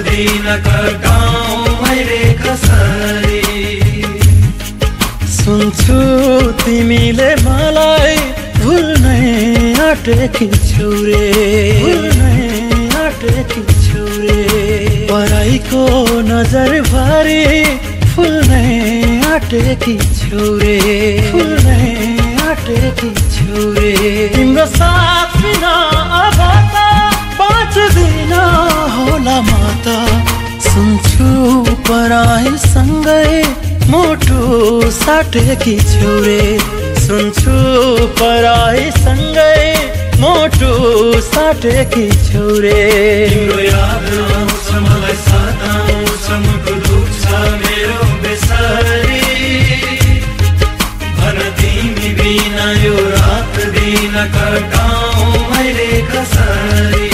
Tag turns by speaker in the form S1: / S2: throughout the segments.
S1: दिन कटाऊं मैले कसरी।
S2: सुन्छु तिमीले मलाई भुल्नै आँटेकी छौ रे, भुल्नै आँटेकी छौ रे। पराईको नजर भरि फुल्नै आँटेकी छौ रे, फुल्नै आँटेकी छौ रे। तिम्रो साथ बिना अब त बाँच्दिन होला म त। सुन्छु पराईसँगै मोटो साटेकी छौ रे, सुन्छु पराईसँगै मोटो साटेकी छौ रे।
S1: तिम्रो याद आउँछ मलाई सताउँछ मुटु दुख्छ मेरो बेसरी। भन तिमी बिना यो रात दिन कटाऊं मैले कसरी।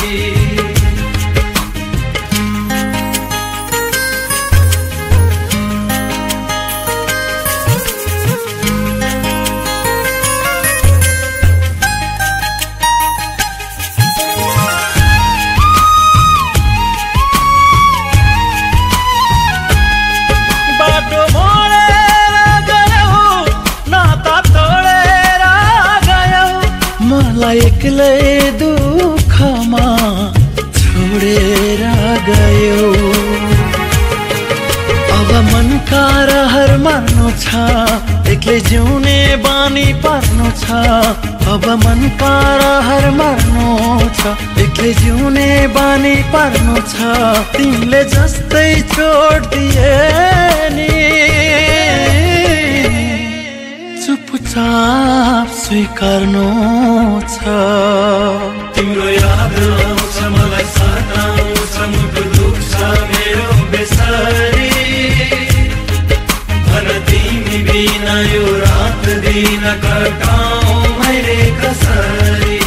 S2: एक्लै दुःखमा छोडेर गयो। अब मनका रहर मार्नु छ, एक्लै जिउने बानी पर्नु छ। अब मनका रहर मार्नु छ, एक्लै जिउने बानी पर्नु छ। तिमीले जस्तै छोडिदिए नि चुपचाप स्वीकार्नु छ।
S1: तिम्रो याद आउँछ मलाई सताउँछ मुटु दुख्छ मेरो बेसरी। भन तिमी बिना यो रात दिन कटाऊं मैले कसरी।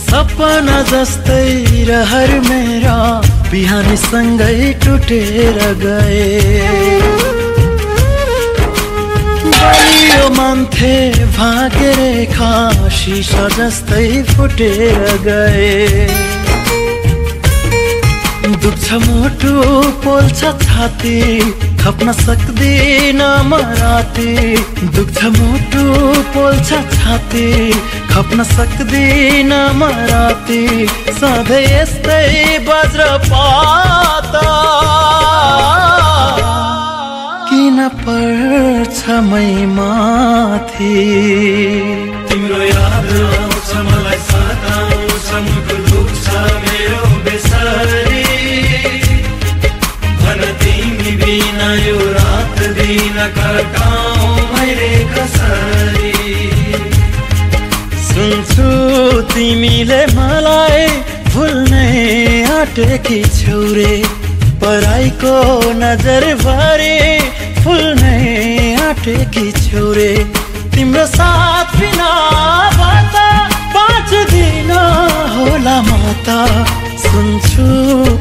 S2: सपना जस्तै रहर मेरा बिहानीसँगै टुटेर गए। बलियो मान्थे भाग्य रेखा शीशा जस्तै फुटेर गए। दुख्छ मुटु पोल्छ छाती खप्न सक्दिन म राती। दुख्छ मुटु पोल्छ छाती खप्न सक्दिन म राती। सधैँ यस्तै वज्रपात किन पर्छ मै माथि।
S1: तिम्रो याद आउँछ मलाई सताउँछ मुटु दुख्छ मेरो बेसरी। भन तिमी बिना यो रात दिन कटाऊं मैले कसरी।
S2: सुन्छु तिमीले मलाई भुल्नै आँटेकी छौ रे, पराईको नजर भरि फुल्नै आँटेकी छौ रे। तिम्रो साथ बिना अब त बाँच्दिन होला म त। सुन्छु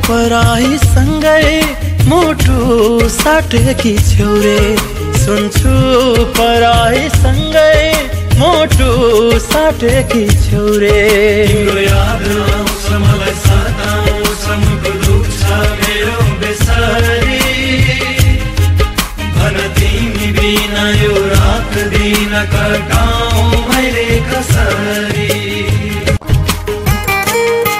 S2: पराईसँगै मोटो साटेकी छौ रे, सुन्छु पराईसँगै मोटो साटेकी छौ रे।
S1: तिम्रो याद आउँछ मलाई सताउँछ मुटु दुख्छ मेरो बेसरी। भन तिमी बिना यो रात दिन कटाऊं मैले कसरी।